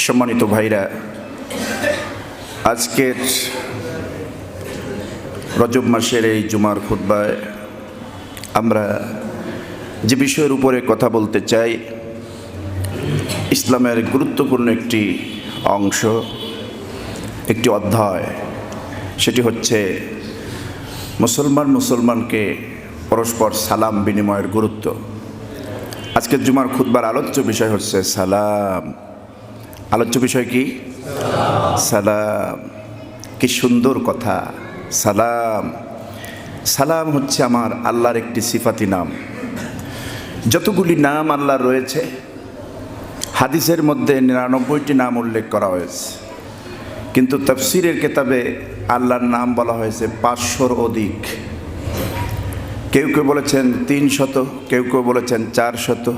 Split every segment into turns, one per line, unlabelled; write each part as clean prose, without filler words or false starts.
সম্মানিত ভাইরা, আজকের রজব মাসের এই জুমার খুতবায় আমরা যে বিষয়ের উপরে কথা বলতে চাই, ইসলামের গুরুত্বপূর্ণ একটি অংশ, একটি অধ্যায়, সেটি হচ্ছে মুসলমানকে পরস্পর সালাম বিনিময়ের গুরুত্ব। আজকের জুমার খুতবার আলোচ্য বিষয় হচ্ছে সালাম। আলোচ্য বিষয় কি? সালাম। কি সুন্দর কথা! সালাম। সালাম হচ্ছে আমার আল্লাহর একটি সিফাতি নাম। যতগুলি নাম আল্লাহর রয়েছে, হাদিসের মধ্যে 99টি নাম উল্লেখ করা হয়েছে, কিন্তু তাফসীরের কিতাবে আল্লাহর নাম বলা হয়েছে 500-র অধিক। কেউ কেউ বলেছেন 300, কেউ কেউ বলেছেন 400,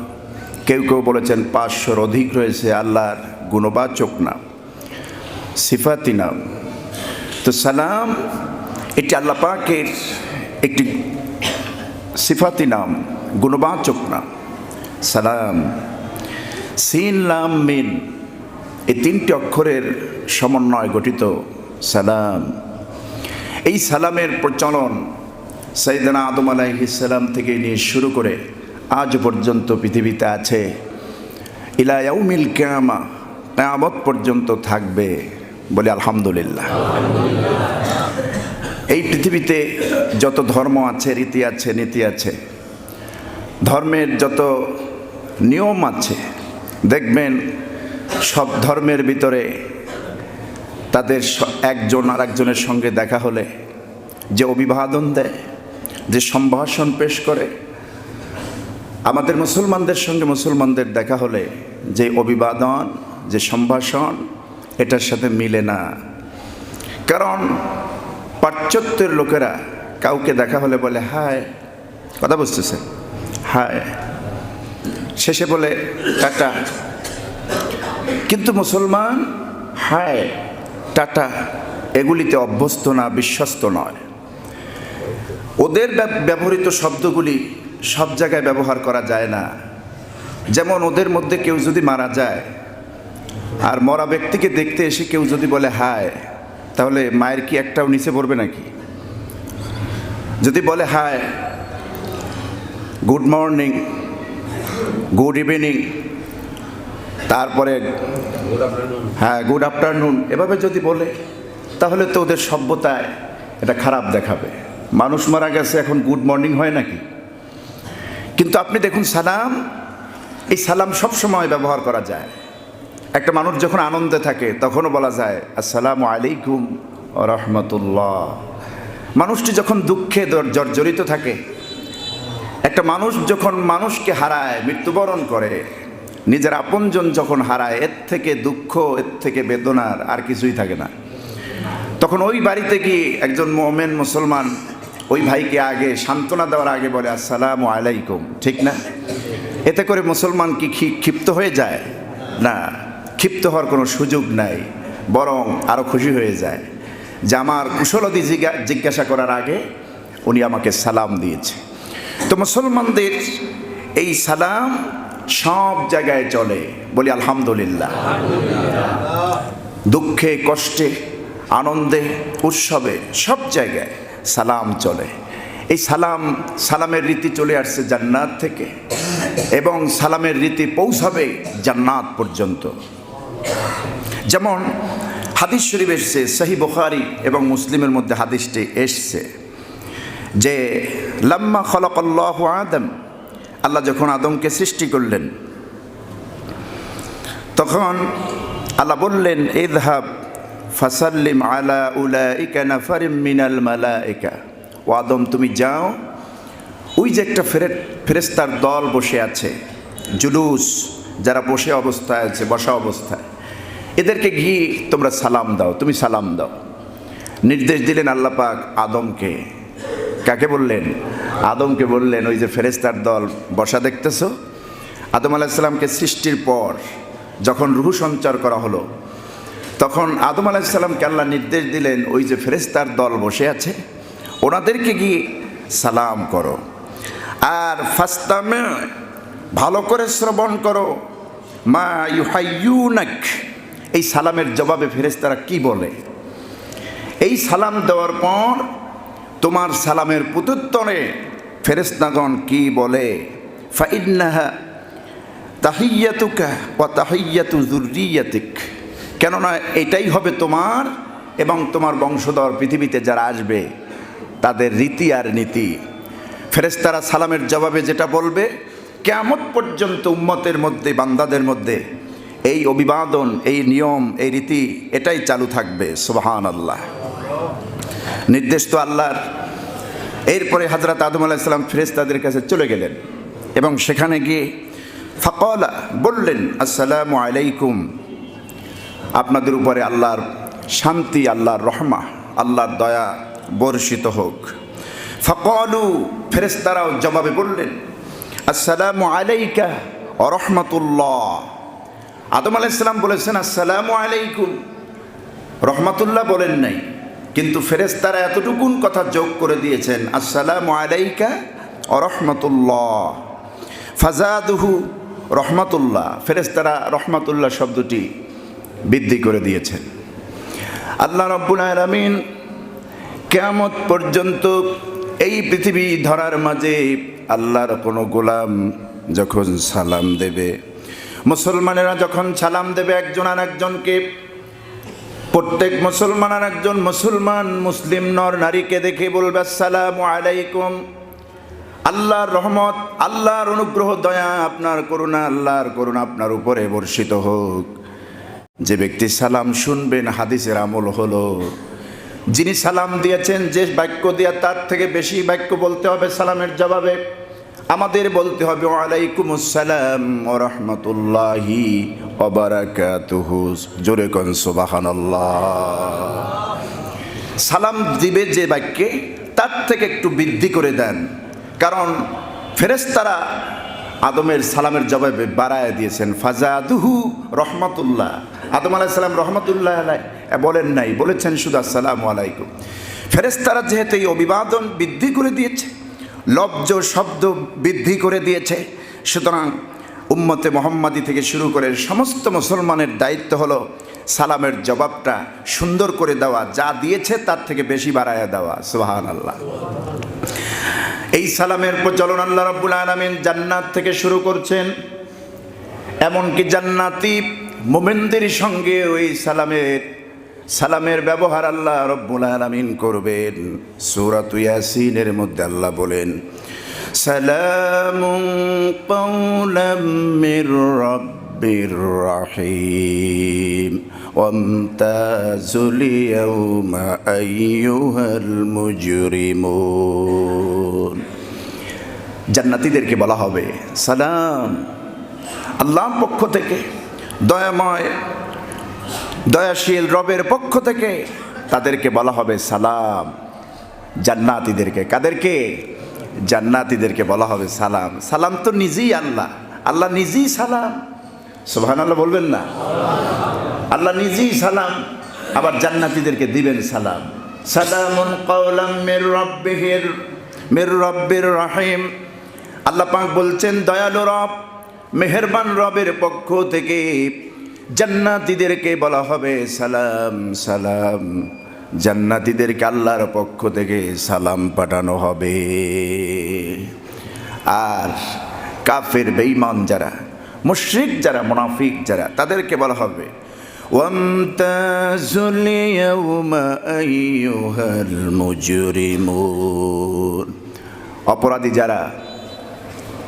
কেউ কেউ বলেছেন 500-র অধিক রয়েছে আল্লাহর গুণবাচক নাম, সিফাতি নাম। তো সালাম এটি আল্লাহ পাকের একটি সিফাতি নাম, গুণবাচক নাম। সালাম, সিন লাম মিন, এই 3টি অক্ষরের সমন্বয় গঠিত সালাম। এই সালামের প্রচলন সাইয়েদনা আদম আলাইহিস সালাম থেকে নিয়ে শুরু করে আজ পর্যন্ত পৃথিবীতে আছে, ইলা ইয়াউমিল কিয়ামা, কিয়ামত পর্যন্ত থাকবে। বলি আলহামদুলিল্লাহ। এই পৃথিবীতে যত ধর্ম আছে, রীতি আছে, নীতি আছে, ধর্মের যত নিয়ম আছে, দেখবেন সব ধর্মের ভিতরে তাদের একজন আর একজনের সঙ্গে দেখা হলে যে অভিবাদন দেয়, যে সম্ভাষণ পেশ করে, আমাদের মুসলমানদের সঙ্গে মুসলমানদের দেখা হলে যে অভিবাদন, যে সম্ভাষণ, এটার সাথে মিলে না। কারণ পাশ্চাত্যের লোকেরা কাউকে দেখা হলে বলে হায়, কথা বুঝতেছে, হায়, শেষে বলে টাটা। কিন্তু মুসলমান হায়, টাটা এগুলিতে অভ্যস্ত না, বিশ্বস্ত নয়। ওদের ব্যবহৃত শব্দগুলি সব জায়গায় ব্যবহার করা যায় না। যেমন ওদের মধ্যে কেউ যদি মারা যায় আর মরা ব্যক্তিকে দেখতে এসে কেউ যদি বলে হায়, তাহলে মায়ের কি একটাও নিচে পড়বে নাকি? যদি বলে হায়, গুড মর্নিং, গুড ইভিনিং, তারপরে হ্যাঁ গুড আফটারনুন, এভাবে যদি বলে, তাহলে তো ওদের সভ্যতায় এটা খারাপ দেখাবে। মানুষ মারা গেছে, এখন গুড মর্নিং হয় নাকি? কিন্তু আপনি দেখুন সালাম, এই সালাম সব সময় ব্যবহার করা যায়। একটা মানুষ যখন আনন্দে থাকে তখনও বলা যায় আসসালামু আলাইকুম ওয়া রাহমাতুল্লাহ। মানুষটি যখন দুঃখে জর্জরিত থাকে, একটা মানুষ যখন মানুষকে হারায়, মৃত্যুবরণ করে, নিজের আপনজন যখন হারায়, এর থেকে দুঃখ, এর থেকে বেদনার আর কিছুই থাকে না। তখন ওই বাড়িতে কি একজন মুমিন মুসলমান ওই ভাইকে আগে সান্ত্বনা দেওয়ার আগে বলে আসসালামু আলাইকুম, ঠিক না? এতে করে মুসলমান কি ক্ষিপ্ত হয়ে যায়? না, ক্ষিপ্ত হওয়ার কোনো সুযোগ নাই, বরং আরও খুশি হয়ে যায় যে আমার কুশলতি জিজ্ঞাসা করার আগে উনি আমাকে সালাম দিয়েছে। তো মুসলমানদের এই সালাম সব জায়গায় চলে। বলি আলহামদুলিল্লাহ। দুঃখে, কষ্টে, আনন্দে, উৎসবে সব জায়গায় সালাম চলে। এই সালামের রীতি চলে আসছে জান্নাত থেকে, এবং সালামের রীতি পৌঁছাবে জান্নাত পর্যন্ত। যেমন হাদিস শরীফ এসছে, সহিহ বুখারী এবং মুসলিমের মধ্যে হাদিসটি এসছে যে লাম্মা খলাকাল্লাহু আদম, আল্লাহ যখন আদমকে সৃষ্টি করলেন, তখন আল্লাহ বললেন ইযহাব ফাসাল্লিম আলা উলাইকা নাফারিম মিনাল মালাইকা। ও আদম, তুমি যাও, ওই যে একটা ফেরেশতার দল বসে আছে, জুলুস, যারা বসে অবস্থায় আছে, বসা অবস্থায়, এদেরকে গিয়ে তোমরা সালাম দাও, তুমি সালাম দাও। নির্দেশ দিলেন আল্লাহ পাক আদমকে। কাকে বললেন? আদমকে বললেন, ওই যে ফেরেশতার দল বসা দেখতেছো, আদম আলাইহিস সালামকে সৃষ্টির পর যখন রূহ সঞ্চার করা হলো, তখন আদম আলাইহিস সালামকে আল্লাহ নির্দেশ দিলেন, ওই যে ফেরেশতার দল বসে আছে, ওনাদেরকে গিয়ে সালাম করো। আর ফাস্তামি, ভালো করে শ্রবণ করো, মা ইউহাইয়ুনাক, এই সালামের জবাবে ফেরেশতারা কি বলে? এই সালাম দেওয়ার পর তোমার সালামের প্রত্যুত্তরে ফেরেশতাগণ কি বলে? ফাইন্নাহা তাহিয়াতুকা ওয়া তাহিয়াতু যুররিয়াতিক, কেননা এটাই হবে তোমার এবং তোমার বংশধর পৃথিবীতে যারা আসবে তাদের রীতি আর নীতি। ফেরেশতারা সালামের জবাবে যেটা বলবে, কিয়ামত পর্যন্ত উম্মতের মধ্যে, বান্দাদের মধ্যে এই অভিবাদন, এই নিয়ম, এই রীতি এটাই চালু থাকবে। সুবহানাল্লাহ। নির্দেশ তো আল্লাহর। এরপরে হযরত আদম আলাইহিস সালাম ফেরেশতাদের কাছে চলে গেলেন এবং সেখানে গিয়ে ফাকালা বললেন, আসসালামু আলাইকুম, আপনাদের উপরে আল্লাহর শান্তি, আল্লাহর রহমা, আল্লাহর দয়া বর্ষিত হোক। ফাকালু, ফেরেশতারাও জবাবে বললেন, আসসালামু আলাইকা ওয়া রাহমাতুল্লাহ। আদম আলাইহিস সালাম বলেছেন আসসালামু আলাইকুম, রহমাতুল্লাহ বলেন নাই, কিন্তু ফেরেশতারা এতটুকুন কথা যোগ করে দিয়েছেন, আসসালামু আলাইকা ওয়া রাহমাতুল্লাহ। ফাজাদুহু রহমাতুল্লাহ, ফেরেশতারা রহমাতুল্লাহ শব্দটি বৃদ্ধি করে দিয়েছেন। আল্লাহ রাব্বুল আলামিন কিয়ামত পর্যন্ত এই পৃথিবী ধরার মাঝে আল্লাহর কোনো গোলাম যখন সালাম দেবে, মুসলমানেরা যখন সালাম দেবে একজন আর একজনকে, প্রত্যেক মুসলমান আর একজন মুসলিম নর নারীকে দেখে বলবে আসসালামু আলাইকুম, আল্লাহর রহমত, আল্লাহর অনুগ্রহ, দয়া, আপনার করুণা, আল্লাহর করুণা আপনার উপরে বর্ষিত হোক। যে ব্যক্তি সালাম শুনবেন, হাদিসের আমল হলো যিনি সালাম দিয়েছেন, যে বাক্য দিয়া তার থেকে বেশি বাক্য বলতে হবে সালামের জবাবে। আমাদের বলতে হবে ওয়ালাইকুমুস সালাম ওয়া রাহমাতুল্লাহি ওয়া বারাকাতুহু। জোরে কোন সুবহানাল্লাহ। সালাম দিবে যে বাক্যে তার থেকে একটু বৃদ্ধি করে দেন, কারণ ফেরেশতারা আদমের সালামের জবাবে বাড়ায় দিয়েছেন। ফাজাদুহু রহমাতুল্লাহ, আদম আলাইহিস সালাম রহমাতুল্লাহ আলাইহি বলেন নাই, বলেছেন শুধু আসসালামু আলাইকুম। ফেরেশতারা যেহেতু এই অভিবাদন বৃদ্ধি করে দিয়েছে, লব্জ শব্দ বৃদ্ধি করে দিয়েছে, সুতরাং উম্মতে মুহাম্মাদি থেকে শুরু করে সমস্ত মুসলমানের দায়িত্ব হলো সালামের জবাবটা সুন্দর করে দেওয়া, যা দিয়েছে তার থেকে বেশি বাড়ায়া দেওয়া। সুবহানাল্লাহ। এই সালামের প্রচলন আল্লাহ রাব্বুল আলামিন জান্নাত থেকে শুরু করছেন, এমনকি জান্নাতি মুমিনদের সঙ্গে ওই সালামের ব্যবহার আল্লাহ রাব্বুল আলামিন করবেন। সূরাত ইয়াসিনের মধ্যে আল্লাহ বলেন, সালামুন কাওলাম মির রাব্বির রাহিম ওয়ামতাজুল ইয়াওমা আইয়ুহাল মুজরিমুন। জান্নাতীদেরকে বলা হবে সালাম, আল্লাহর পক্ষ থেকে, দয়াময় দয়াশীল রবের পক্ষ থেকে তাদেরকে বলা হবে সালাম। জান্নাতীদেরকে, কাদেরকে? জান্নাতীদেরকে বলা হবে সালাম। সালাম তো নিজেই আল্লাহ, আল্লাহ নিজেই সালাম। সুবহানাল্লাহ বলবেন না? আল্লাহ নিজেই সালাম, আবার জান্নাতীদেরকে দিবেন সালাম। সালামুন কাওলাম মির রাব্বির রাহিম। আল্লাহ পাক বলছেন দয়ালু রব, মেহেরবান রবের পক্ষ থেকে জান্নাতীদেরকে বলা হবে সালাম সালাম। জান্নাতীদেরকে আল্লাহর পক্ষ থেকে সালাম পাঠানো হবে। আর কাফের বেঈমান যারা, মুশরিক যারা, মুনাফিক যারা, তাদেরকে বলা হবে ওয়ামতাজুল ইয়াওমা আইয়ুহাল মুজরিমুন। অপরাধী যারা,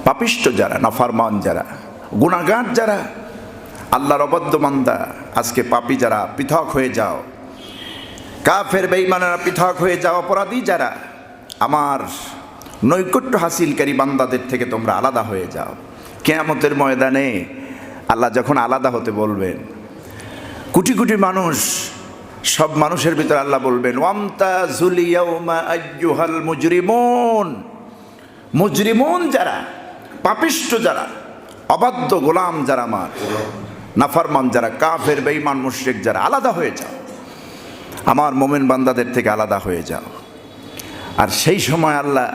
পাপিষ্ঠ যারা, নাফরমান যারা, গুনাহগার যারা, আল্লাহর অবাধ্য বান্দা, আজকে পাপী যারা, পৃথক হয়ে যাও। কাফের বেঈমানেরা পৃথক হয়ে যাও। অপরাধী যারা, আমার নৈকট্য হাসিলকারী বান্দাদের থেকে তোমরা আলাদা হয়ে যাও। কিয়ামতের ময়দানে আল্লাহ যখন আলাদা হতে বলবেন, কোটি কোটি মানুষ, সব মানুষের ভিতরে আল্লাহ বলবেন ওয়ামতাজুল ইয়াওমা আইয়ুহাল মুজরিমুন। মুজরিমুন যারা, পাপিষ্ঠ যারা, অবাধ্য গোলাম যারা, আমার নাফরমান যারা, কাফের বেঈমান মুশরিক যারা, আলাদা হয়ে যাও, আমার মোমেন বান্দাদের থেকে আলাদা হয়ে যাও। আর সেই সময় আল্লাহ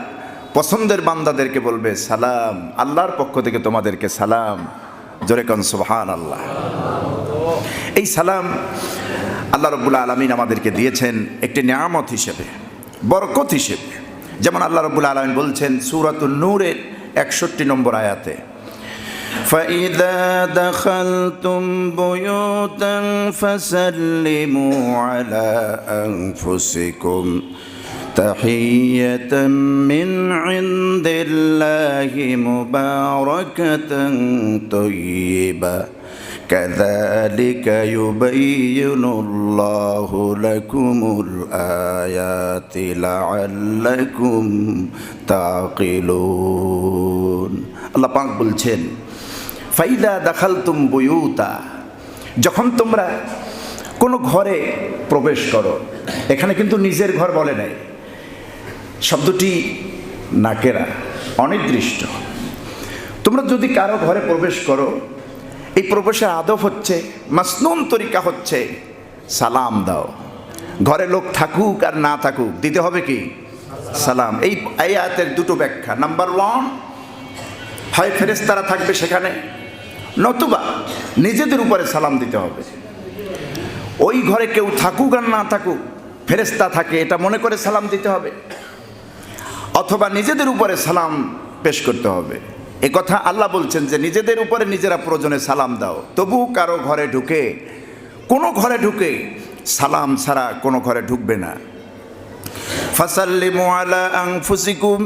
পছন্দের বান্দাদেরকে বলবে সালাম, আল্লাহর পক্ষ থেকে তোমাদেরকে সালাম। জোরে কোন সুবহানাল্লাহ। এই সালাম আল্লাহ রাব্বুল আলামিন আমাদেরকে দিয়েছেন একটি নিয়ামত হিসেবে, বরকত হিসেবে। যেমন আল্লাহ রাব্বুল আলামিন বলছেন সূরাতুন নূরের 61 নম্বর আয়াতে, فَإِذَا دَخَلْتُمْ بُيُوتًا فَسَلِّمُوا عَلَى أَنفُسِكُمْ تَحِيَّةً مِّنْ عِندِ اللَّهِ مُبَارَكَةً طَيِّبَةً كَذَلِكَ يُبَيِّنُ اللَّهُ لَكُمُ الْآيَاتِ لَعَلَّكُمْ تَعْقِلُونَ। আল্লাহ পাক বলছেন ফাইদা দাখালতুম বুয়ুতা, যখন তোমরা কোনো ঘরে প্রবেশ করো, এখানে কিন্তু নিজের ঘর বলে নাই, শব্দটি নাকেরা, অনির্দিষ্ট। তোমরা যদি কারো ঘরে প্রবেশ করো, এই প্রবেশের আদব হচ্ছে, মাসনুন তরিকা হচ্ছে সালাম দাও। ঘরে লোক থাকুক আর না থাকুক দিতে হবে কি সালাম। এই আয়াতের দুটো ব্যাখ্যা। নাম্বার 1, হয় ফেরেশতারা থাকবে সেখানে, নতুবা নিজেদের উপরে সালাম দিতে হবে। ওই ঘরে কেউ থাকুক আর না থাকুক, ফেরেশতা থাকে এটা মনে করে সালাম দিতে হবে, অথবা নিজেদের উপরে সালাম পেশ করতে হবে। এ কথা আল্লাহ বলছেন যে নিজেদের উপরে নিজেরা প্রয়োজনে সালাম দাও। তবু কারো ঘরে ঢুকে, কোনো ঘরে ঢুকে সালাম ছাড়া কোনো ঘরে ঢুকবে না। ফাসাল্লিমু আলা আনফুসিকুম,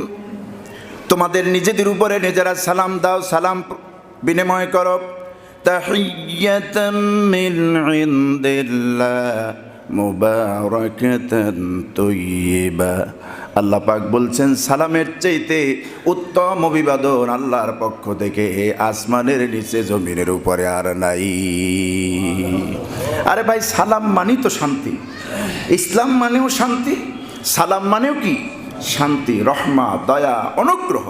তোমাদের নিজেদের উপরে নিজেরা সালাম দাও, সালাম বিনিময় করো। তাহিয়াতাম মিন ইনদিল্লাহ মুবারাকাতান তাইয়্যিবা, আল্লাহ পাক বলছেন সালামের চাইতে উত্তম অভিবাদন আল্লাহর পক্ষ থেকে আসমানের নিচে জমিনের উপরে আর নাই। আরে ভাই, সালাম মানেই তো শান্তি, ইসলাম মানেও শান্তি, সালাম মানেও কি শান্তি, রহমা, দয়া, অনুগ্রহ।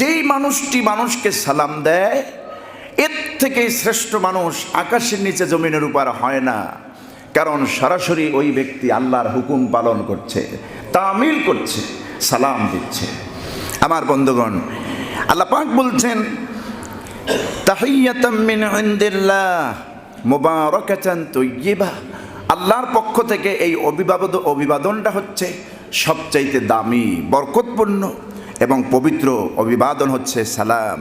যেই মানুষটি মানুষকে সালাম দেয়, এর থেকে শ্রেষ্ঠ মানুষ আকাশের নিচে জমিনের উপর হয় না। কারণ সরাসরি ওই ব্যক্তি আল্লাহর হুকুম পালন করছে, তামিল করছে, সালাম দিচ্ছে। আমার বন্ধুগণ, আল্লাহ পাক বলছেন তাহিয়াতাম মিন ইনদিল্লাহ মুবারাকাতান তাইয়্যিবা, আল্লাহর পক্ষ থেকে এই অভিবাদনটা হচ্ছে সবচাইতে দামি, বরকতপূর্ণ এবং পবিত্র অভিবাদন হচ্ছে সালাম।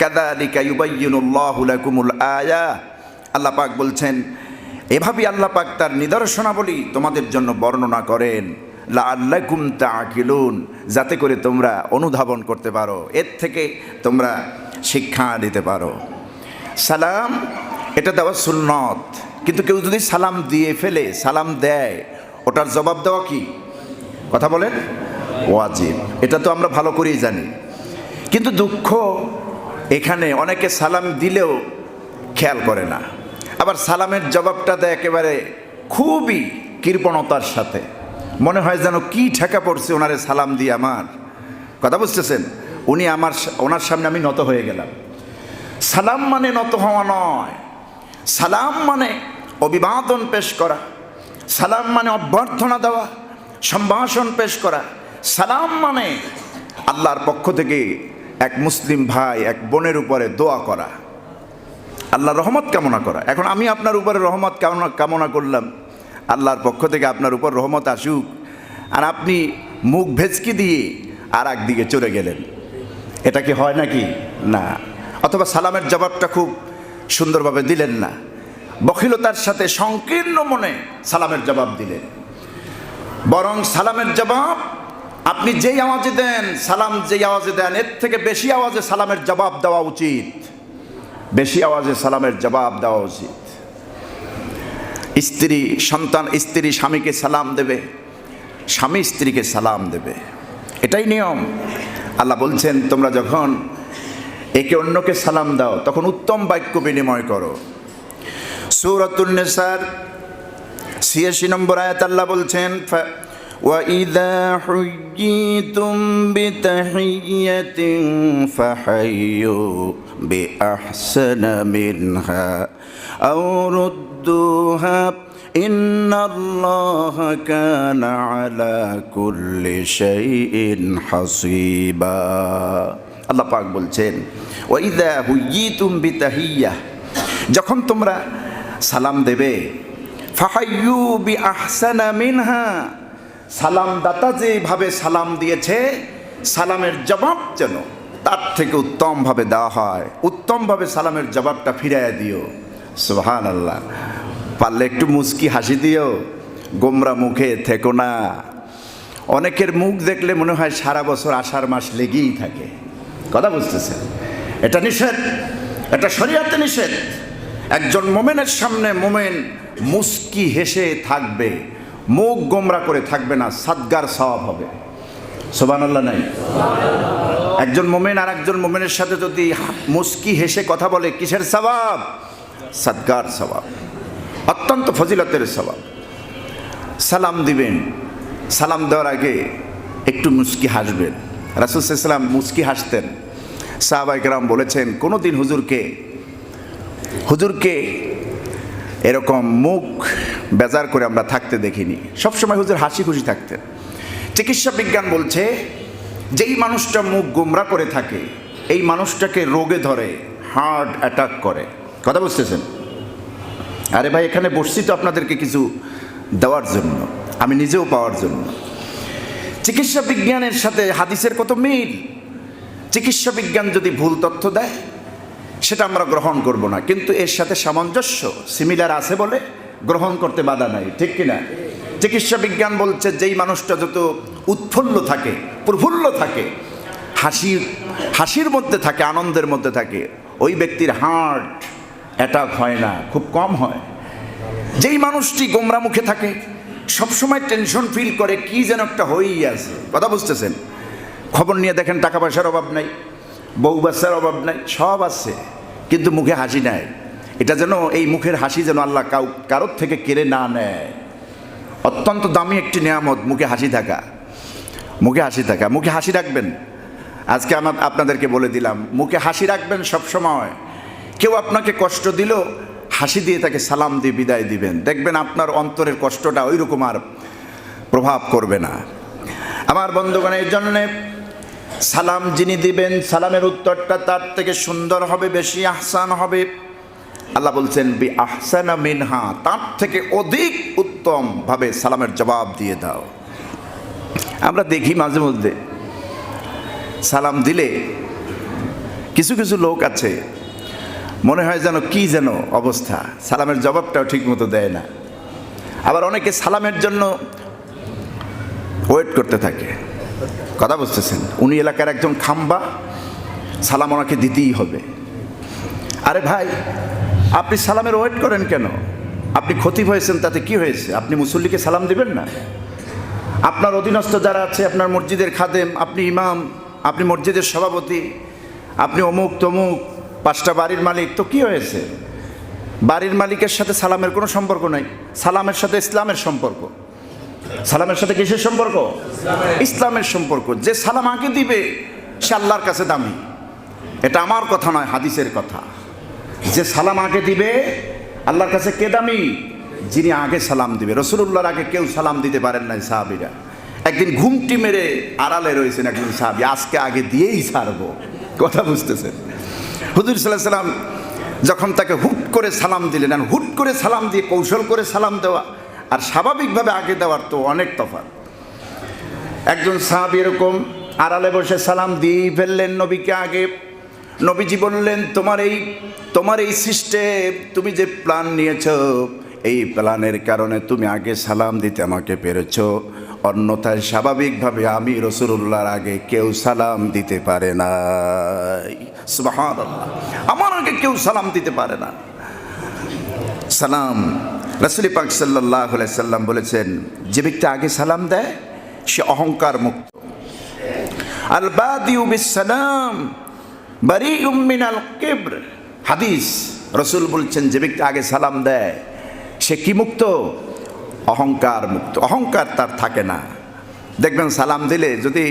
কাযালিকা ইউবাইয়িনুল্লাহু লাকুমুল আয়া, আল্লাহ পাক বলছেন এভাবেই আল্লাহ পাক তার নিদর্শনাবলী তোমাদের জন্য বর্ণনা করেন, লাআল্লাকুম তাআকিলুন, যাতে করে তোমরা অনুধাবন করতে পারো, এর থেকে তোমরা শিক্ষা নিতে পারো। সালাম এটা দেওয়া সুন্নত, কিন্তু কেউ যদি সালাম দিয়ে ফেলে, সালাম দেয়, ওটার জবাব দেওয়া কি, কথা বলেন, ওয়াজিব। এটা তো আমরা ভালো করেই জানি। কিন্তু দুঃখ এখানে অনেকে সালাম দিলেও খেয়াল করে না, আবার সালামের জবাবটা দেয় একেবারে খুবই কৃপণতার সাথে। মনে হয় যেন কি ঠেকা পড়ছে ওনারে সালাম দিয়ে, আমার কথা বুঝতেছেন, ওনার সামনে আমি নত হয়ে গেলাম। সালাম মানে নত হওয়া নয়, সালাম মানে অভিবাদন পেশ করা, সালাম মানে অভ্যর্থনা দেওয়া, সম্ভাষণ পেশ করা। সালাম মানে আল্লাহর পক্ষ থেকে এক মুসলিম ভাই এক বোনের উপরে দোয়া করা, আল্লাহর রহমত কামনা করা। এখন আমি আপনার উপরে রহমত কামনা করলাম, আল্লাহর পক্ষ থেকে আপনার উপর রহমত আসুক, আর আপনি মুখ ভেচকি দিয়ে আর একদিকে চলে গেলেন, এটা কি হয় নাকি? না। অথবা সালামের জবাবটা খুব সুন্দরভাবে দিলেন না, বখিলতার সাথে সংকীর্ণ মনে সালামের জবাব দিলেন। বরং সালামের জবাব আপনি যেই আওয়াজে দেন, সালাম যেই আওয়াজে দেন, এর থেকে বেশি আওয়াজে সালামের জবাব দেওয়া উচিত, বেশি আওয়াজে সালামের জবাব দেওয়া উচিত। স্ত্রী স্বামীকে সালাম দেবে, স্বামী স্ত্রীকে সালাম দেবে, এটাই নিয়ম। আল্লাহ বলছেন তোমরা যখন একে অন্যকে সালাম দাও তখন উত্তম বাক্য বিনিময় করো। সূরাতুন নিসার ৮৬ নম্বর আয়াত আল্লাহ বলছেন وَإِذَا حُيِّيتُمْ بِتَحِيَّةٍ فَحَيُّوا بِأَحْسَنَ مِنْهَا أَوْ رُدُّوهَا إِنَّ اللَّهَ كَانَ عَلَى كُلِّ شَيْءٍ حَسِيبًا। আল্লাহ পাক বলছেন, ওয়াইদা হুইয়িতুম বিতাহিয়্যা, যখন তোমরা সালাম দেবে, ফাহাইয়ু বিআহসানা মিনহা, সালাম দাতা যেভাবে সালাম দিয়েছে সালামের জবাব যেন তার থেকে উত্তমভাবে দেওয়া হয়, উত্তমভাবে সালামের জবাবটা ফিরাইয়া দিও। সুবহানাল্লাহ। পারলে একটু মুচকি হাসি দিও, গোমরা মুখে থেকো না। অনেকের মুখ দেখলে মনে হয় সারা বছর আষাঢ় মাস লেগেই থাকে। কথা বুঝতেছেন? এটা নিষেধ, এটা শরীয়তে নিষেধ। একজন মোমেনের সামনে মোমেন মুচকি হেসে থাকবে, মুখ গোমরা করে থাকবে না, সাদগার সওয়াব হবে। সুবহানাল্লাহ নাই? একজন মোমেন আর একজন মোমেনের সাথে যদি মুচকি হেসে কথা বলে, কিসের সওয়াব? সাদগার সওয়াব, অত্যন্ত ফজিলতের সওয়াব। সালাম দিবেন, সালাম দেওয়ার আগে একটু মুচকি হাসবেন। রাসূল সাল্লাল্লাহু আলাইহি ওয়াসাল্লাম মুচকি হাসতেন। সাহাবায়ে কেরাম বলেছেন, কোনোদিন হুজুরকে এরকম মুখ বেজার করে আমরা থাকতে দেখিনি। সবসময় হুজুর হাসি খুশি থাকতেন। চিকিৎসা বিজ্ঞান বলছে, যেই মানুষটা মুখ গোমরা করে থাকে এই মানুষটাকে রোগে ধরে, হার্ট অ্যাটাক করে। কথা বুঝতেছেন? আরে ভাই, এখানে বসছি তো আপনাদেরকে কিছু দেওয়ার জন্য, আমি নিজেও পাওয়ার জন্য। চিকিৎসা বিজ্ঞানের সাথে হাদিসের কত মিল। চিকিৎসা বিজ্ঞান যদি ভুল তথ্য দেয় সেটা আমরা গ্রহণ করব না, কিন্তু এর সাথে সামঞ্জস্য সিমিলার আছে বলে গ্রহণ করতে বাধা নাই, ঠিক কিনা? চিকিৎসা বিজ্ঞান বলছে, যেই মানুষটা যত উৎফুল্ল থাকে, প্রফুল্ল থাকে, হাসির মধ্যে থাকে, আনন্দের মধ্যে থাকে, ওই ব্যক্তির হার্ট অ্যাটাক হয় না, খুব কম হয়। যেই মানুষটি গোমরা মুখে থাকে, সবসময় টেনশন ফিল করে, কি যেন একটা হয়েই আছে। কথা বুঝতেছেন? খবর নিয়ে দেখেন, টাকা পয়সার অভাব নাই, বউ বাচ্চার অভাব নাই, সব আছে, কিন্তু মুখে হাসি নাই। এটা যেন, এই মুখের হাসি যেন আল্লাহ কারোর থেকে কেড়ে না নেয়। অত্যন্ত দামি একটি নিয়ামত মুখে হাসি থাকা। মুখে হাসি থাকা, মুখে হাসি রাখবেন। আজকে আপনাদেরকে বলে দিলাম, মুখে হাসি রাখবেন সব সময়। কেউ আপনাকে কষ্ট দিল, হাসি দিয়ে তাকে সালাম দিয়ে বিদায় দিবেন, দেখবেন আপনার অন্তরের কষ্টটা ওই রকম আর প্রভাব করবে না। আমার বন্ধুগণ, এই জন্যে সালাম যিনি দিবেন, সালামের উত্তরটা তার থেকে সুন্দর হবে, বেশি আহসান হবে। আল্লাহ বলছেন, বি আহসানা মিনহা, তার থেকে অধিক উত্তম ভাবে সালামের জবাব দিয়ে দাও। আমরা দেখি মাঝে মধ্যে সালাম দিলে কিছু কিছু লোক আছে, মনে হয় যেন কি যেন অবস্থা, সালামের জবাবটাও ঠিক মতো দেয় না। আবার অনেকে সালামের জন্য ওয়েট করতে থাকে। কথা বুঝতেছেন? উনি এলাকার একজন খাম্বা, সালাম ওনাকে দিতেই হবে। আরে ভাই, আপনি সালামের ওয়েট করেন কেন? আপনি খতিব হয়েছেন, তাতে কি হয়েছে? আপনি মুসল্লিকে সালাম দিবেন না? আপনার অধীনস্থ যারা আছে, আপনার মসজিদের খাদেম, আপনি ইমাম, আপনি মসজিদের সভাপতি, আপনি অমুক তমুক 5টা বাড়ির মালিক, তো কি হয়েছে? বাড়ির মালিকের সাথে সালামের কোনো সম্পর্ক নাই। সালামের সাথে ইসলামের সম্পর্ক। সালামের সাথে কিসের সম্পর্ক? ইসলামের সম্পর্ক। যে সালাম আগে দিবে সে আল্লাহর কাছে দামি। এটা আমার কথা নয়, হাদিসের কথা। যে সালাম আগে দিবে আল্লাহর কাছে কে দামি? যিনি আগে সালাম দিবে। রাসূলুল্লাহর আগে কেউ সালাম দিতে পারেন নাই সাহাবীরা। একদিন ঘুমটি মেরে আড়ালে রয়েছেন একজন সাহাবী, আজকে আগে দিয়েই ছাড়বো। কথা বুঝতেছেন? হুজুর সাল্লাল্লাহু আলাইহি ওয়াসাল্লাম যখন তাকে হুট করে সালাম দিলেন, আর হুট করে সালাম দিয়ে কৌশল করে সালাম দেওয়া আর স্বাভাবিকভাবে আগে দেওয়ার তো অনেক তফাৎ। একজন সাহাবী এরকম আড়ালে বসে সালাম দিয়েই ফেললেন নবীকে আগে। নবীজি বললেন, তোমার এই সিস্টেম, তুমি যে প্ল্যান নিয়েছ, এই প্ল্যানের কারণে তুমি আগে সালাম দিতে আমাকে পেরেছ, অন্যথায় স্বাভাবিকভাবে আমি রাসূলুল্লাহর আগে কেউ সালাম দিতে পারে না। সুবহানাল্লাহ, আমার আগে কেউ সালাম দিতে পারে না। সালাম, রাসূল পাক সাল্লাল্লাহু আলাইহি সাল্লাম বলেছেন, যে ব্যক্তি আগে সালাম দেয় সে অহংকার মুক্ত। আল বাদিউ বিস সালাম বারিউম মিনাল কিবর। হাদিস, রাসূল বলছেন, যে ব্যক্তি আগে সালাম দেয় সে কি মুক্ত? অহংকার মুক্ত। অহংকার তার থাকে না। দেখবেন সালাম দিলে, যদি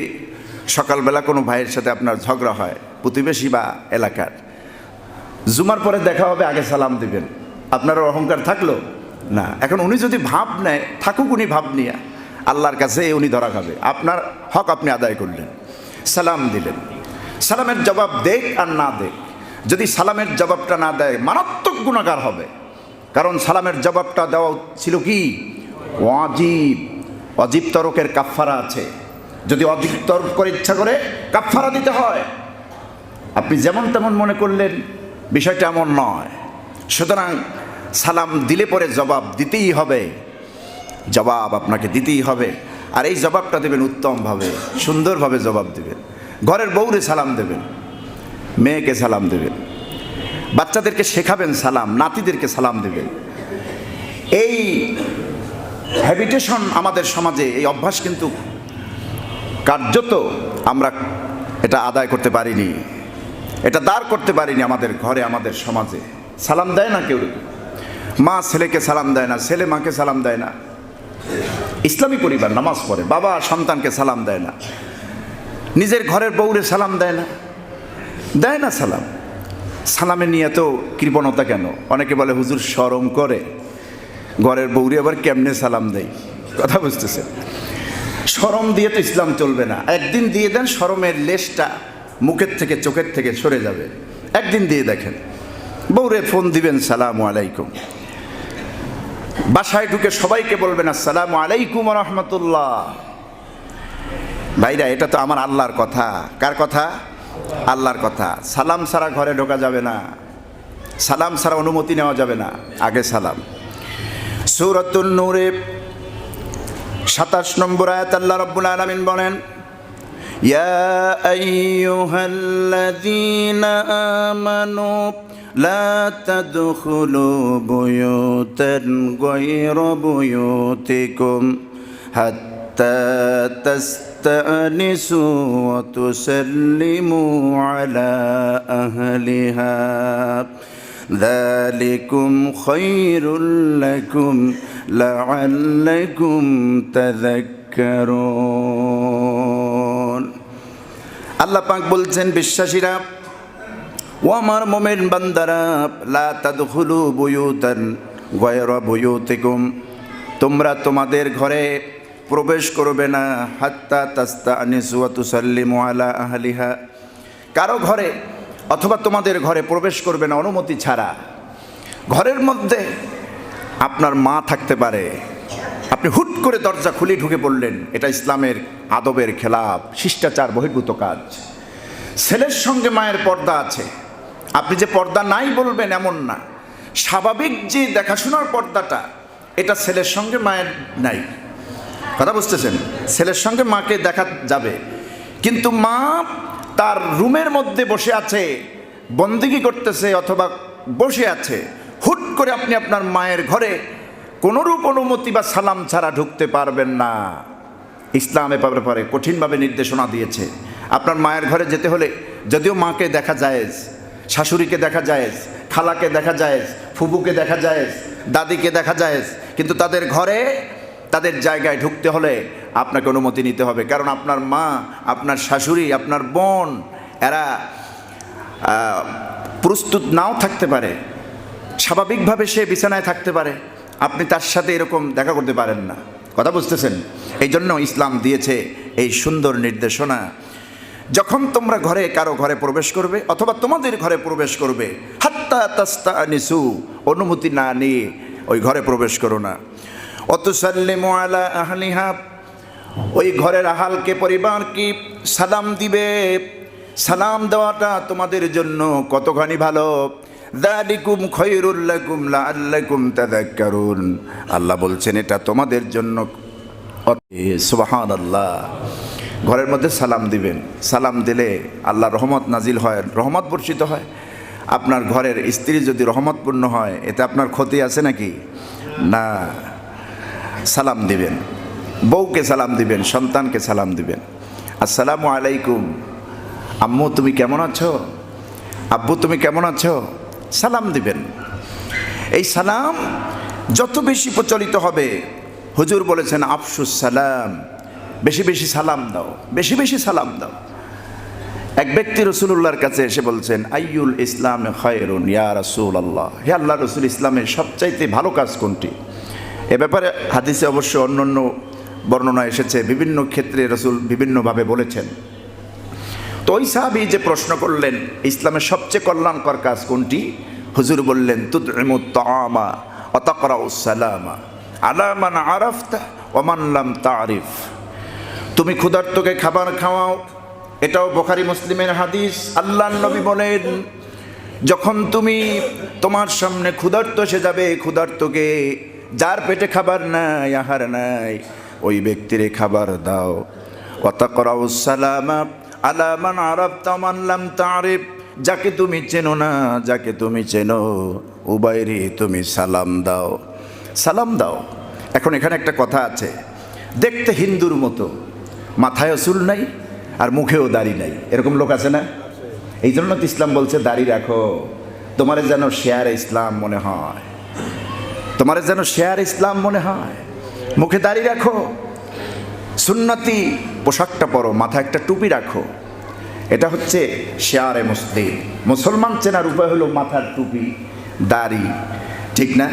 সকালবেলা কোনো ভাইয়ের সাথে আপনার ঝগড়া হয়, প্রতিবেশী বা এলাকার, জুমার পরে দেখা হবে, আগে সালাম দিবেন, আপনার অহংকার থাকলো না। এখন উনি যদি ভাব নেয়, থাকুক উনি ভাব নিয়ে, আল্লাহর কাছে উনি ধরা খাবে। আপনার হক আপনি আদায় করলেন, সালাম দিলেন। সালামের জবাব দেখ আর না দেখ, যদি সালামের জবাবটা না দেয় মারাত্মক গুনাহগার হবে। কারণ সালামের জবাবটা দেওয়া ছিল কি ওয়াজিব, অজীব তরকের কাফফারা আছে। যদি অজীব তরক করে ইচ্ছা করে কাফফারা দিতে হয়। আপনি যেমন তেমন মনে করলেন, বিষয়টা এমন নয়। সুতরাং সালাম দিলে পরে জবাব দিতেই হবে, জবাব আপনাকে দিতেই হবে। আর এই জবাবটা দেবেন উত্তমভাবে, সুন্দরভাবে জবাব দেবেন। ঘরের বউরে সালাম দেবেন, মেয়েকে সালাম দেবেন, বাচ্চাদেরকে শেখাবেন সালাম, নাতিদেরকে সালাম দেবেন। এই হ্যাবিটেশন আমাদের সমাজে, এই অভ্যাস কিন্তু কার্যত আমরা এটা আদায় করতে পারিনি, এটা দাঁড় করতে পারিনি আমাদের ঘরে, আমাদের সমাজে। সালাম দেয় না কেউ, মা ছেলেকে সালাম দেয় না, ছেলে মাকে সালাম দেয় না। ইসলামী পরিবার নামাজ পড়ে, বাবা সন্তানকে সালাম দেয় না, নিজের ঘরের বউরে সালাম দেয় না, দেয় না সালাম। সালামে নিয়ে এত কৃপণতা কেন? অনেকে বলে হুজুর শরম করে, ঘরের বউরে আবার কেমনে সালাম দেয়। কথা বুঝতেছে? শরম দিয়ে তো ইসলাম চলবে না। একদিন দিয়ে দেন, শরমের লেশটা মুখের থেকে চোখের থেকে সরে যাবে। একদিন দিয়ে দেখেন, বউরে ফোন দিবেন সালামু আলাইকুম, বাসায় ঢুকে সবাইকে বলবেন আসসালামু আলাইকুম রহমতুল্লাহ। ভাইরা, এটা তো আমার আল্লাহর কথা। কার কথা? আল্লাহর কথা। সালাম ছাড়া ঘরে ঢোকা যাবে না, সালাম ছাড়া অনুমতি নেওয়া যাবে না, আগে সালাম। সূরাতুন নূরে 27 নম্বর আয়াত আল্লাহ রাব্বুল আলামিন বলেন, ইয়া আইয়ুহাল্লাযীনা আমানু লা তাদখুলু বুয়ুতান গায়রা বুয়ুতিকুম হাত্তা তাস্তানিসু ওয়া তুসাল্লিমু আলা আহলিহা যালিকুম খায়রুল লাকুম লাআল্লাকুম তাযাক্কারুন। আল্লাহ পাক বলছেন, বিশ্বাসীরা, ও আমার মুমিন বান্দারা, লা তাদখুলু বুয়ুতান গায়রা বুয়ুতিকুম, তোমরা তোমাদের ঘরে প্রবেশ করবে না, হাত্তা তাস্তানিসু ওয়া তুসাল্লিমু আলা আহলিহা, কারো ঘরে অথবা তোমাদের ঘরে প্রবেশ করবে না অনুমতি ছাড়া। ঘরের মধ্যে আপনার মা থাকতে পারে, আপনি হুট করে দরজা খুলে ঢুকে পড়লেন, এটা ইসলামের আদবের খেলাফ, শিষ্টাচার বহির্ভূত কাজ। ছেলের সঙ্গে মায়ের পর্দা আছে, আপনি যে পর্দা নাই বলবেন এমন না, স্বাভাবিক যে দেখাশোনার পর্দাটা, এটা ছেলের সঙ্গে মায়ের নাই। কথা বুঝতেছেন? ছেলের সঙ্গে মাকে দেখা যাবে, কিন্তু মা তার রুমের মধ্যে বসে আছে, বন্দিগি করতেছে অথবা বসে আছে, হুট করে আপনি আপনার মায়ের ঘরে কোনোরূপ অনুমতি বা সালাম ছাড়া ঢুকতে পারবেন না। ইসলাম এ ব্যাপারে কঠিনভাবে নির্দেশনা দিয়েছে। আপনার মায়ের ঘরে যেতে হলে, যদিও মাকে দেখা জায়েজ, শাশুড়িকে দেখা জায়েজ, খালাকে দেখা জায়েজ, ফুফুকে দেখা জায়েজ, দাদিকে দেখা জায়েজ, কিন্তু তাদের ঘরে, তাদের জায়গায় ঢুকতে হলে আপনাকে অনুমতি নিতে হবে। কারণ আপনার মা, আপনার শাশুড়ি, আপনার বোন, এরা প্রস্তুত নাও থাকতে পারে, স্বাভাবিকভাবে সে বিছানায় থাকতে পারে, আপনি তার সাথে এরকম দেখা করতে পারেন না। কথা বুঝতেছেন? এই জন্য ইসলাম দিয়েছে এই সুন্দর নির্দেশনা, যখন তোমরা ঘরে কারো ঘরে প্রবেশ করবে অথবা তোমাদের ঘরে প্রবেশ করবে, হাত্তা তাস্তানিসু, অনুমতি না নিয়ে ওই ঘরে প্রবেশ করো না। অতুসাল্লিমু আলা আহলিহা, ওই ঘরের আহালকে, পরিবারকে সালাম দিবে। সালাম দেওয়াটা তোমাদের জন্য কতখানি ভালো। যালিকুম খায়রুল লাকুম লাআল্লাকুম তাযাক্কারুন, আল্লাহ বলছেন এটা তোমাদের জন্য। সুবহানাল্লাহ। ঘরের মধ্যে সালাম দিবেন, সালাম দিলে আল্লাহ রহমত নাজিল হয়, রহমত বর্ষিত হয়। আপনার ঘরের স্ত্রী যদি রহমতপূর্ণ হয়, এতে আপনার ক্ষতি আছে নাকি? না। সালাম দিবেন, বউকে সালাম দিবেন, সন্তানকে সালাম দিবেন। আসসালামু আলাইকুম, আম্মু তুমি কেমন আছো, আব্বু তুমি কেমন আছো, সালাম দিবেন। এই সালাম যত বেশি প্রচলিত হবে, হুজুর বলেছেন আফসুস সালাম, বেশি বেশি সালাম দাও, বেশি বেশি সালাম দাও। এক ব্যক্তি রাসূলুল্লাহর কাছে এসে বলছেন, আইয়ুল ইসলাম খায়রুন ইয়া রাসূলুল্লাহ, হে আল্লাহ রাসূল, ইসলামের সবচাইতে ভালো কাজ কোনটি? এ ব্যাপারে হাদিসে অবশ্য অন্যান্য বর্ণনা এসেছে, বিভিন্ন ক্ষেত্রে রাসূল বিভিন্নভাবে বলেছেন। তো ওই সাহাবী যে প্রশ্ন করলেন ইসলামের সবচেয়ে কল্যাণকর কাজ কোনটি, হুজুর বললেন তুতইমুত তাআমা ওয়া তাকরাউস সালামা আলা মান আরাফতা ওয়া মান লাম তারিফ। তুমি ক্ষুধার্তকে খাবার খাওয়াও, এটাও বুখারী মুসলিমের হাদিস। আল্লাহর নবী বলেন যখন তুমি তোমার সামনে ক্ষুধার্ত এসে যাবে, ক্ষুধার্তকে, যার পেটে খাবার নাই, আহার নাই, ওই ব্যক্তিরে খাবার দাও। ওয়া তাকরাউস সালামা আলা মান আরাফতা ওয়া মান লাম তারিফ, যাকে তুমি চেনো না, যাকে তুমি চেনো উভয়েরই তুমি সালাম দাও, সালাম দাও। এখন এখানে একটা কথা আছে, দেখতে হিন্দুর মতো, মাথায়ও চুল নাই আর মুখেও দাড়ি নাই, এরকম লোক আছে না? এই জন্য তো ইসলাম বলছে দাড়ি রাখো, তোমার যেন শেয়ার ইসলাম মনে হয়, তোমার যেন শেয়ার ইসলাম মনে হয়। মুখে দাড়ি রাখো, সুন্নতি পোশাকটা পরো, মাথায় একটা টুপি রাখো, এটা হচ্ছে শেয়ারে মুসলিম। মুসলমান চেনার উপায় হলো মাথার টুপি, দাড়ি, ঠিক না?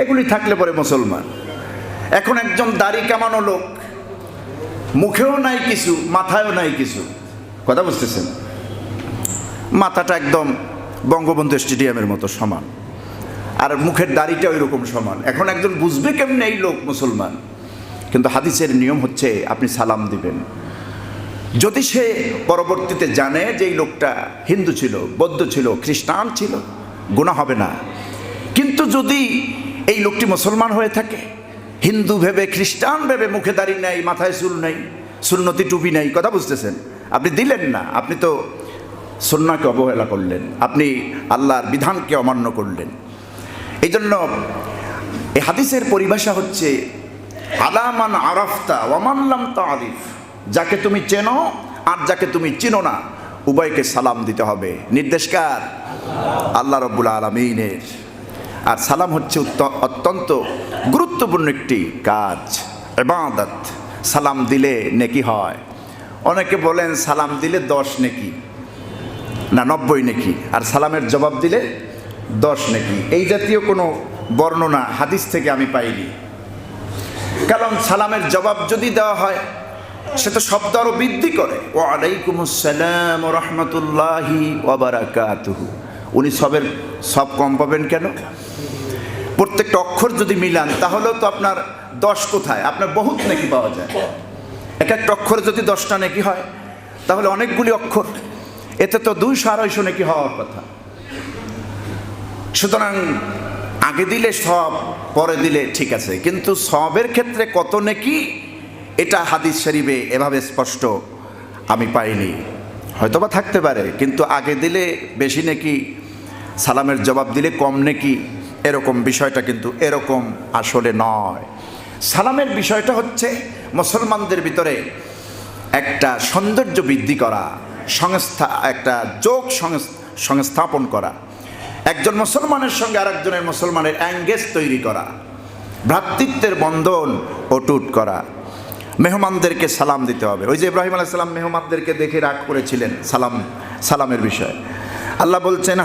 এগুলি থাকলে পরে মুসলমান। এখন একজন দাড়ি কামানো লোক, মুখেও নাই কিছু, মাথায়ও নাই কিছু, কথা বুঝতেছেন? মাথাটা একদম বঙ্গবন্ধু স্টেডিয়ামের মতো সমান, আর মুখের দাড়িটা ওই রকম সমান। এখন একজন বুঝবে কেমনে এই লোক মুসলমান? কিন্তু হাদিসের নিয়ম হচ্ছে আপনি সালাম দিবেন। যদি সে পরবর্তীতে জানে যে এই লোকটা হিন্দু ছিল, বৌদ্ধ ছিল, খ্রিস্টান ছিল, গুনাহ হবে না। কিন্তু যদি এই লোকটি মুসলমান হয়ে থাকে, হিন্দু ভেবে, খ্রিস্টান ভেবে, মুখে দাড়ি নাই, মাথায় চুল নাই, সুন্নতি টুপি নাই, কথা বুঝতেছেন? আপনি দিলেন না, আপনি তো সুন্নাহকে অবহেলা করলেন, আপনি আল্লাহর বিধানকে অমান্য করলেন। এই জন্য এই হাদিসের পরিভাষা হচ্ছে আলা মান আরাফতা ওয়া মান লাম তারিফ, যাকে তুমি চেনো আর যাকে তুমি চিনো না, উভয়কে সালাম দিতে হবে। নির্দেশ কার? আল্লাহ রাব্বুল আলামিনের। আর সালাম হচ্ছে অত্যন্ত গুরুত্বপূর্ণ একটি কাজ, ইবাদত। সালাম দিলে নেকি হয়। অনেকে বলেন সালাম দিলে 10 নেকি, না 90 নেকি, আর সালামের জবাব দিলে 10 নেকি। এই জাতীয় কোনো বর্ণনা হাদিস থেকে আমি পাইনি। কারণ সালামের জবাব যদি দেওয়া হয় সে তো শব্দ আরো বৃদ্ধি করে, ওয়া আলাইকুমুস সালাম ওয়া রাহমাতুল্লাহি ওয়া বারাকাতুহু। উনি সব কম পাবেন কেন? প্রত্যেকটা অক্ষর যদি মিলান তাহলেও তো আপনার 10 কোথায়, আপনার বহুত নেকি পাওয়া যায়। এক একটা অক্ষরে যদি 10টা নেকি হয় তাহলে অনেকগুলি অক্ষর, এতে তো 200-250 নেকি হওয়ার কথা। সুতরাং আগে দিলে সব, পরে দিলে ঠিক আছে, কিন্তু সবের ক্ষেত্রে কত নেকি এটা হাদিস শরীফে এভাবে স্পষ্ট আমি পাইনি। হয়তোবা থাকতে পারে, কিন্তু আগে দিলে বেশি নেকি, সালামের জবাব দিলে কম নেকি, এরকম বিষয়টা কিন্তু এরকম আসলে নয়। সালামের বিষয়টা হচ্ছে মুসলমানদের ভিতরে একটা সৌন্দর্য বৃদ্ধি করা, একটা যোগ সংস্থাপন করা, একজন মুসলমানের সঙ্গে আরেকজনের মুসলমানের এঙ্গেজ তৈরি করা, ভ্রাতৃত্বের বন্ধন অটুট করা। মেহমানদেরকে সালাম দিতে হবে। ওই যে ইব্রাহিম আলাইহিস সালাম মেহমানদেরকে দেখে রাগ করেছিলেন সালামের বিষয়ে। আল্লাহ বলছেন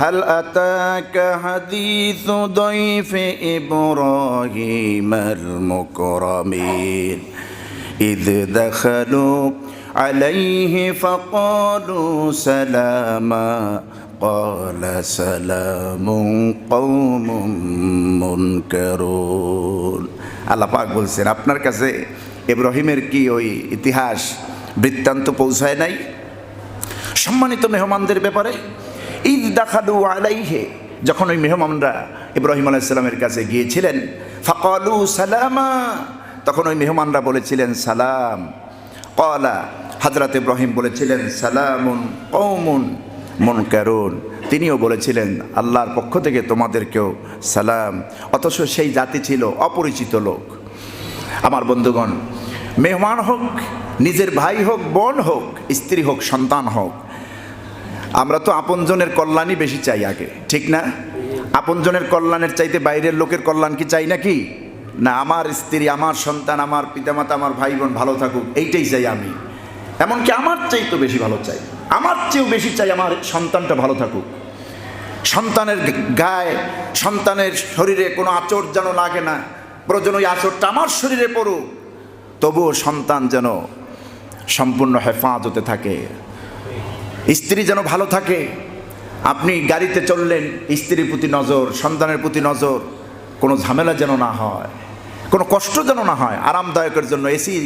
হাল আতাকা হাদিসু দাইফি ইব্রাহিমাল মুকরামিন ইয দাখালু আলাইহি ফাকালু সালামা ক্বালা সালামুন কওমুন মুনকারুন। আল্লাহ পাক বলছেন আপনার কাছে ইব্রাহিমের কি ওই ইতিহাস বৃত্তান্ত পৌঁছায় নাই সম্মানিত মেহমানদের ব্যাপারে? ঈদ দাখালু আলাইহি, যখন ওই মেহমানরা ইব্রাহিম আলাইহিস সালামের কাছে গিয়েছিলেন, ফাকালু সালামা, তখন ওই মেহমানরা বলেছিলেন সালাম। ক্বালা, হযরত ইব্রাহিম বলেছিলেন সালামুন কওমুন মুনকারুন, তিনিও বলেছিলেন আল্লাহর পক্ষ থেকে তোমাদেরকেও সালাম। অথচ সেই জাতি ছিল অপরিচিত লোক। আমার বন্ধুগণ, মেহমান হোক, নিজের ভাই হোক, বোন হোক, স্ত্রী হোক, সন্তান হোক, আমরা তো আপনজনের কল্যাণই বেশি চাই আগে, ঠিক না? আপনজনের কল্যাণের চাইতে বাইরের লোকের কল্যাণ কি চাই নাকি? না, আমার স্ত্রী, আমার সন্তান, আমার পিতামাতা, আমার ভাই বোন ভালো থাকুক, এইটাই চাই আমি। এমনকি আমার চাই তো বেশি ভালো চাই, আমার চেয়েও বেশি চাই আমার সন্তানটা ভালো থাকুক। সন্তানের গায়ে, সন্তানের শরীরে কোনো আঁচড় যেন লাগে না, প্রয়োজন ওই আঁচড়টা আমার শরীরে পড়ুক, তবুও সন্তান যেন সম্পূর্ণ হেফাজতে থাকে, স্ত্রী যেন ভালো থাকে। আপনি গাড়িতে চললেন, স্ত্রীর প্রতি নজর, সন্তানের প্রতি নজর, কোনো ঝামেলা যেন না হয়, কোনো কষ্ট যেন না হয়। আরামদায়কের জন্য এসি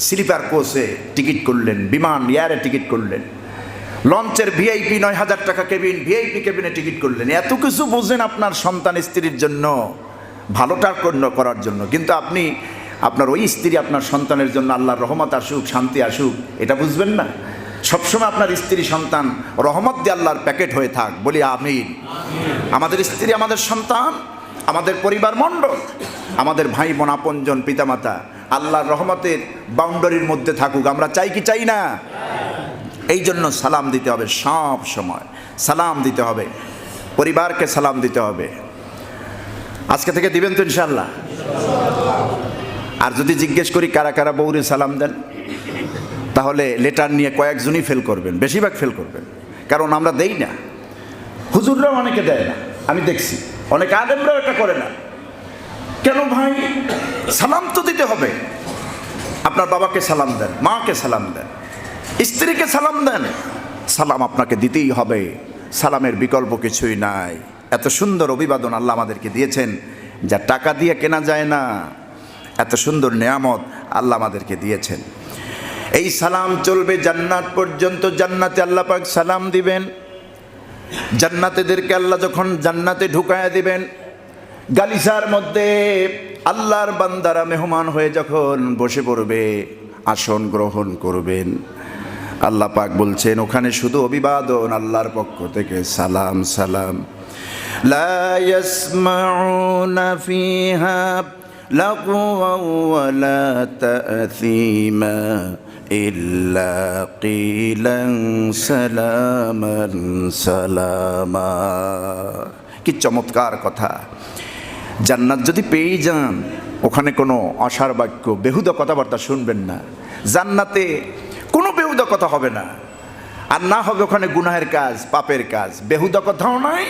স্লিপার কোচে টিকিট করলেন, বিমান এয়ারে টিকিট করলেন, লঞ্চের ভিআইপি 9,000 টাকা কেবিন, ভিআইপি কেবিনে টিকিট করলেন। এত কিছু বোঝেন আপনার সন্তান স্ত্রীর জন্য, ভালোটা করার জন্য, কিন্তু আপনি আপনার ওই স্ত্রী আপনার সন্তানের জন্য আল্লাহর রহমত আসুক, শান্তি আসুক, এটা বুঝবেন না। সবসময় আপনার স্ত্রী সন্তান রহমত দিয়ে আল্লাহর প্যাকেট হয়ে থাক, বলি আমিন। আমাদের স্ত্রী, আমাদের সন্তান, আমাদের পরিবার মণ্ডল, আমাদের ভাই বোন, আপনজন, পিতামাতা আল্লাহর রহমতের বাউন্ডারির মধ্যে থাকুক। আমরা চাই কি চাই না? এই জন্য সালাম দিতে হবে, সব সময় সালাম দিতে হবে, পরিবারকে সালাম দিতে হবে। আজকে থেকে দিবেন তো ইনশাআল্লাহ? আর যদি জিজ্ঞেস করি কারা কারা বউরে সালাম দেন, তাহলে লেটার নিয়ে কয়েকজনই ফেল করবেন, বেশিরভাগ ফেল করবেন। কারণ আমরা দেই না, হুজুররাও অনেকে দেয় না, আমি দেখছি অনেক আলেমরাও এটা করে না। কেন ভাই? সালাম তো দিতে হবে। আপনার বাবাকে সালাম দেন, মাকে সালাম দেন, স্ত্রীকে সালাম দেন, সালাম আপনাকে দিতেই হবে। সালামের বিকল্প কিছুই নাই। এত সুন্দর অভিবাদন আল্লাহ আমাদেরকে দিয়েছেন, যা টাকা দিয়ে কেনা যায় না। এত সুন্দর নেয়ামত আল্লাহ আমাদেরকে দিয়েছেন। এই সালাম চলবে জান্নাত পর্যন্ত। জান্নাতে আল্লাহ পাক সালাম দিবেন। জান্নাতীদেরকে আল্লাহ যখন জান্নাতে ঢুকায়া দিবেন, গালিচার মধ্যে আল্লাহর বান্দারা মেহমান হয়ে যখন বসে পড়বে, আসন গ্রহণ করবেন, আল্লাহ পাক বলছেন ওখানে শুধু অভিবাদন আল্লাহর পক্ষ থেকে, সালাম সালাম। লা ইয়াসমাউনা ফিহা লাগুওয়া ওয়ালা তা'সীমা ইল্লা কিলান সালামান সালামা। কি চমৎকার কথা! জান্নাত যদি পেয়ে যান, ওখানে কোনো অসার বাক্য, বেহুদা কথাবার্তা শুনবেন না। জান্নাতে কোনো বেহুদা কথা হবে না। আর না হবে ওখানে গুনাহের কাজ, পাপের কাজ। বেহুদা কথাও নাই,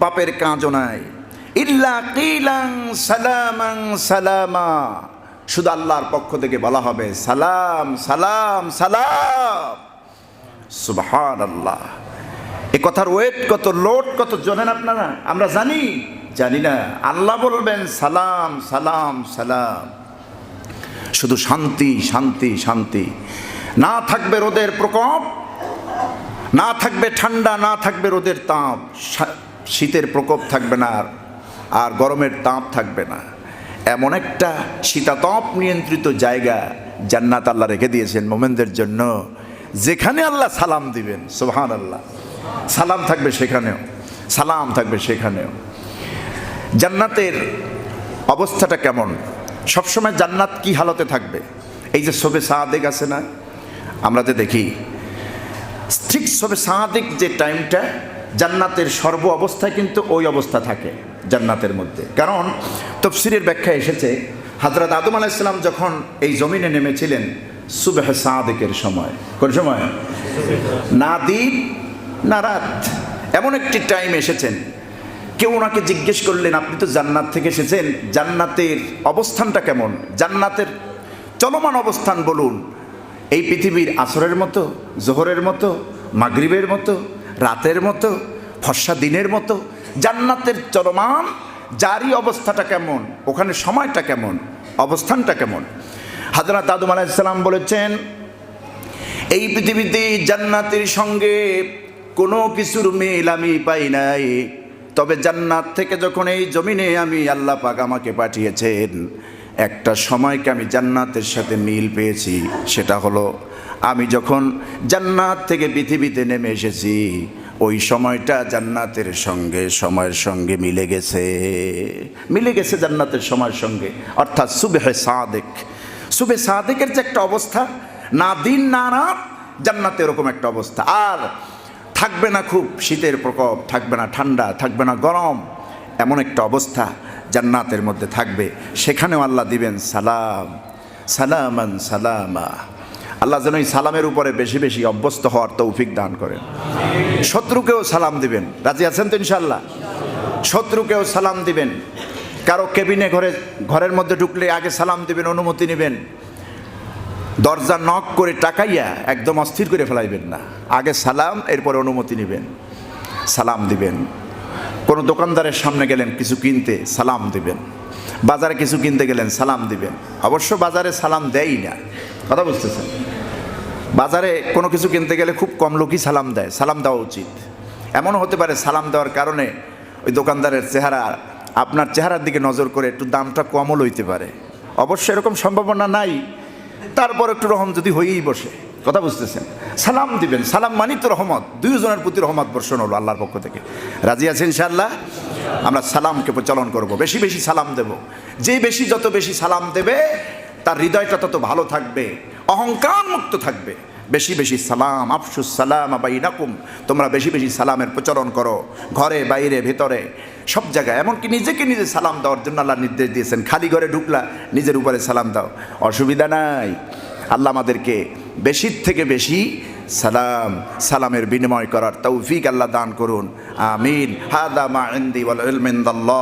পাপের কাজও নাই। ইল্লা কিলান সালামান সালামা, শুধু আল্লাহর পক্ষ থেকে বলা হবে সালাম সালাম সালাম। সুবহানাল্লাহ! এ কথার ওয়েট কত, লোড কত জানেন আপনারা? আমরা জানি না। আল্লাহ বলবেন সালাম সালাম সালাম। শুধু শান্তি শান্তি শান্তি। না থাকবে রোদের প্রকোপ, না থাকবে ঠান্ডা, না থাকবে রোদের তাপ, শীতের প্রকোপ থাকবে না, আর গরমের তাপ থাকবে না। এমন একটা শীতাতপ নিয়ন্ত্রিত জায়গা জান্নাত আল্লাহ রেখে দিয়েছেন মোমেনদের জন্য, যেখানে আল্লাহ সালাম দিবেন। সুবহানাল্লাহ! সালাম থাকবে সেখানেও, সালাম থাকবে সেখানেও। জান্নাতের অবস্থাটা কেমন? সবসময় জান্নাত কি হালতে থাকবে? এই যে শবে সাদেক আছে না, আমরা যে দেখি ঠিক শবে সাদেক যে টাইমটা, জান্নাতের সর্ব অবস্থায় কিন্তু ওই অবস্থা থাকে জান্নাতের মধ্যে। কারণ তাফসীরের ব্যাখ্যা এসেছে, হযরত আদম আলাইহিস সালাম যখন এই জমিনে নেমেছিলেন সুবহ সাদেকের সময়, কোন সময়? না দিন না রাত, এমন একটি টাইম এসেছেন। কেউ ওনাকে জিজ্ঞেস করলেন, আপনি তো জান্নাত থেকে এসেছেন, জান্নাতের অবস্থানটা কেমন? জান্নাতের চলমান অবস্থান বলুন। এই পৃথিবীর আসরের মতো, জোহরের মতো, মাগরিবের মতো, রাতের মতো, ফর্সা দিনের মতো? জান্নাতের চলমান জারি অবস্থাটা কেমন? ওখানে সময়টা কেমন? অবস্থানটা কেমন? হযরত আদম আলাইহিস সালাম বলেছেন, এই পৃথিবীতে জান্নাতের সঙ্গে কোনো কিছুর মিল আমি পাই নাই, তবে জান্নাত থেকে যখন এই জমিনে আমি আল্লাহ পাক আমাকে পাঠিয়েছেন, একটা সময়কে আমি জান্নাতের সাথে মিল পেয়েছি। সেটা হলো আমি যখন জান্নাত থেকে পৃথিবীতে নেমে এসেছি, ওই সময়টা জান্নাতের সঙ্গে, সময়ের সঙ্গে মিলে গেছে জান্নাতের সময়ের সঙ্গে। অর্থাৎ সুবহে সাদেক, সুবহে সাদেকের যে একটা অবস্থা, না দিন না রাত, জান্নাতে এরকম একটা অবস্থা। আর থাকবে না খুব শীতের প্রকোপ, থাকবে না ঠান্ডা, থাকবে না গরম, এমন একটা অবস্থা জান্নাতের মধ্যে থাকবে। সেখানেও আল্লাহ দিবেন সালাম সালামান সালামা। আল্লাহ যেন এই সালামের উপরে বেশি বেশি অভ্যস্ত হওয়ার তৌফিক দান করেন। শত্রুকেও সালাম দিবেন, রাজি আছেন তো ইনশাআল্লাহ? শত্রুকেও সালাম দিবেন। কারো কেবিনে ঘরের মধ্যে ঢুকলে আগে সালাম দিবেন, অনুমতি নেবেন। দরজা নক করে টাকাইয়া একদম অস্থির করে ফেলাইবেন না। আগে সালাম, এরপরে অনুমতি নেবেন, সালাম দিবেন। কোনো দোকানদারের সামনে গেলেন কিছু কিনতে, সালাম দিবেন। বাজারে কিছু কিনতে গেলেন, সালাম দিবেন। অবশ্য বাজারে সালাম দেয়ই না, কথা বুঝতেছেন? বাজারে কোনো কিছু কিনতে গেলে খুব কম লোকই সালাম দেয়, সালাম দেওয়া উচিত। এমনও হতে পারে সালাম দেওয়ার কারণে ওই দোকানদারের চেহারা আপনার চেহারার দিকে নজর করে একটু দামটা কমও লইতে পারে। অবশ্য এরকম সম্ভাবনা নাই, তারপর একটু রহম যদি হয়েই বসে, কথা বুঝতেছেন? সালাম দিবেন, সালাম মানি তো রহমত, দুইজনের প্রতি রহমত বর্ষণ হলো আল্লাহর পক্ষ থেকে। রাজি আছেন ইনশাআল্লাহ? আমরা সালামকে প্রচলন করব, বেশি বেশি সালাম দেব। যে যত বেশি সালাম দেবে তার হৃদয়টা তত ভালো থাকবে, অহংকার মুক্ত থাকবে। বেশি বেশি সালাম, আফসুস সালাম বাইনাকুম, তোমরা বেশি বেশি সালামের প্রচলন করো, ঘরে বাইরে ভেতরে সব জায়গায়। এমনকি নিজেকে নিজে সালাম দেওয়ার জন্য আল্লাহ নির্দেশ দিয়েছেন। খালি ঘরে ঢুকলা নিজের উপরে সালাম দাও, অসুবিধা নাই। আল্লাহ আমাদেরকে বেশির থেকে বেশি সালামের বিনিময় করার তৌফিক আল্লাহ দান করুন, আমিন। হাদা মা ইনদি ওয়াল ইলমু ইনদাল্লাহ।